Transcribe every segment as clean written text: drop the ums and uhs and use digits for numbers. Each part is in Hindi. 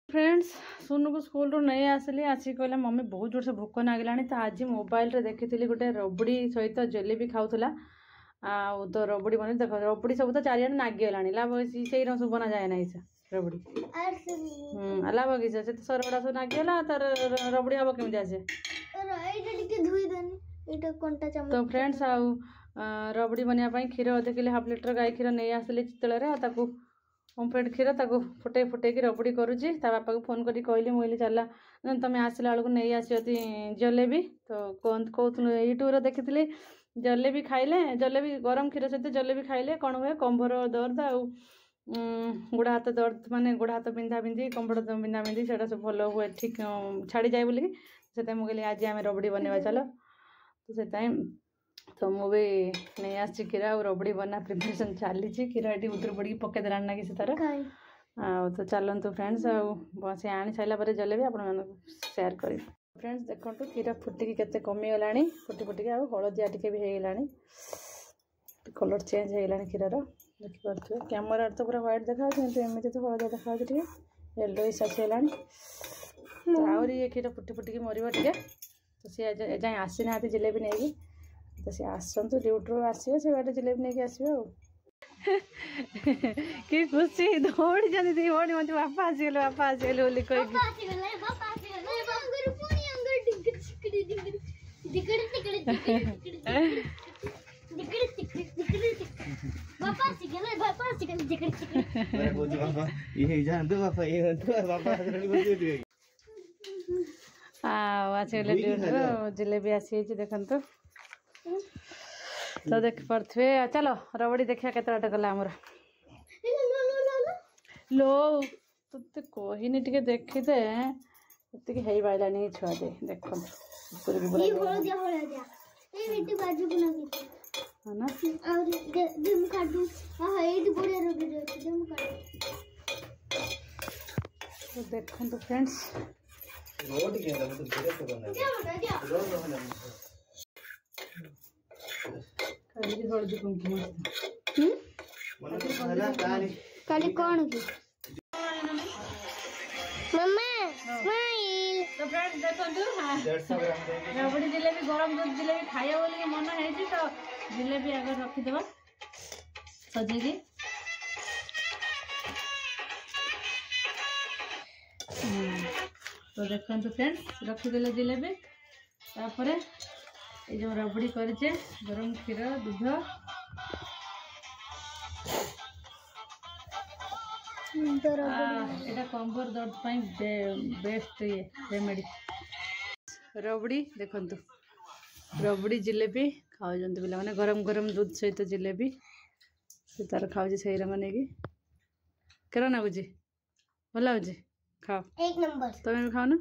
फ्रेंड्स सुनु को स्कूल रू नहीं आसली आसी कहला मम्मी बहुत जोर से भोक नागिला तो आज मोबाइल रे देखी गोटे रबड़ी सहित जेलेबी खाऊला तो रबड़ी बन देख रबड़ी सब तो चारिआडे नागिगला लाभ से सब बना जाए ना रबड़ी लाभ कि से तो सरगुड़ा सब नागिगला तार रबड़ी हम केमी आसे तो फ्रेंड्स रबड़ी बनवाई क्षीर अध किलो हाफ लिटर गाय क्षीर नहीं आसली चितल ओमफेड क्षीर फुटे फुटे रबड़ी करुच्ची बापा को फोन करी कहली मुझे चला तुम आसला बेलू नहीं आसती जलेबी तो कहूँ यूट्यूब देखी जलेबी खाइले जलेबी गरम क्षीर सहित जलेबी खाइले कौन हुए कंबर दर्द आ गोड़ हाथ दर्द माने गोड़ हाथ बिंधा बिंधी कंबर बिंधा बिंधी से सब भल हुए ठीक छाड़ी जाए बोलिकी से मुझे आज आम रबड़ी बनवा चलो तो से तो मुझे नहीं आसी क्षीर आ रबड़ी बना प्रिपरेशन चली क्षीर ये उधर पड़ी पकईदेला ना कि तार तो चलतु फ्रेंड्स से आनी सारा जलेबी आप सेयार कर फ्रेंड्स देखो क्षीर फुटिकी केते कमीगला फुटी फुटिकी हलदिया टी भी होगा कलर चेंज होगा क्षीर देखिपे कैमेरा तो पूरा व्हाइट देखा एमती तो हलदिया देखा येलो आसीगला आहरी ये क्षीर फुटी फुटिकी मर टे तो सी जाए आसी ना जिलेबी नहीं तो सी आसतु ड्यूटी आसवे से बाटे जिलेबी नहीं आसवे कि खुशी दौड़ी जाती दी भौणी मत बापा आसीगले बोली कह जिलेबी आसी देखु तो देख पारे चलो रबड़ी देखा के गला आमर लो तुते कहनी टे देखीदे ये हो पारानी छुआ दे देख देखो फ्रेंड्स हल्दी कुमकुम काली कौन की मम्मा स्माइल तो फ्रेंड्स देखो रबड़ी जिलेबी गरम दूध जिलेबी खाया बोली मन है तो जिलेबी आगे रखीदे सजेगी तो देखो फ्रेंड्स रखीदे जिलेबी तापर ये जो रबड़ी करे गरम क्षीर दूध यहाँ कंबर दर्द बेस्ट ये रेमेडी रबड़ी देखु रबड़ी जिलेबी खाऊँ पिला माने गरम गरम दूध सहित जिलेबी से तार खाऊ से नहीं कि केरा नागुच भल लगे खाओ एक नंबर तुम खाओ ना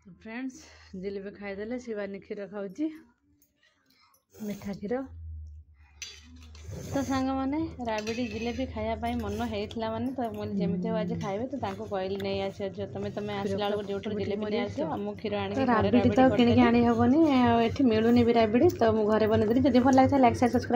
तो फ्रेंड्स जिलेबी खाईदे शिवानी क्षीर खाऊँ मीठा क्षीर तो सांग मैंने राबिड़ी जिलेबी खायापाई मन होता माने तो मुझे जमी हो आज खाइबे तो कहली नहीं आस तुम आसला बेलू ड्यूटी जिलेबी नहीं आस मु क्षीर आनी तो कि आनी हेनी ये मिलूनी भी राबिड़ी तो मुझे घरे बनईदेली जब भल लगे लाइक शेयर सब्सक्राइब।